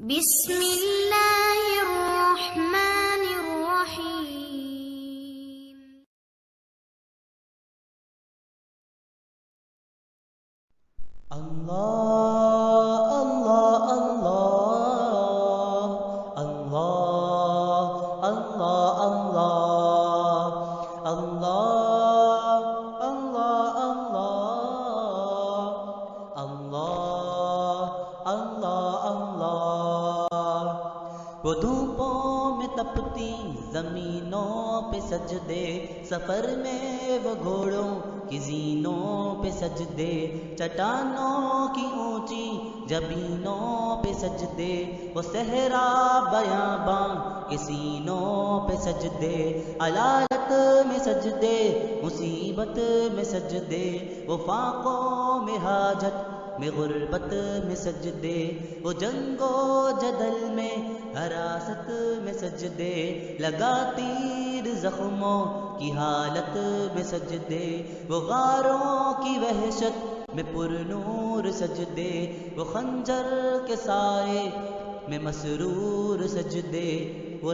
بسم اللہ الرحمن الرحیم۔ اللہ اللہ اللہ اللہ اللہ اللہ اللہ اللہ اللہ اللہ وہ دھوپوں میں تپتی زمینوں پہ سجدے، سفر میں وہ گھوڑوں کی زینوں پہ سجدے، چٹانوں کی اونچی جبینوں پہ سجدے، وہ صحرا بیاباں کے سینوں پہ سجدے، علالت میں سجدے، مصیبت میں سجدے، وہ فاقوں میں حاجت میں غربت میں سجدے، وہ جنگ و جدل میں حراست میں سجدے، لگا تیر زخموں کی حالت میں سجدے، وہ غاروں کی وحشت میں پر نور سجدے، وہ خنجر کے سائے میں مسرور سجدے، وہ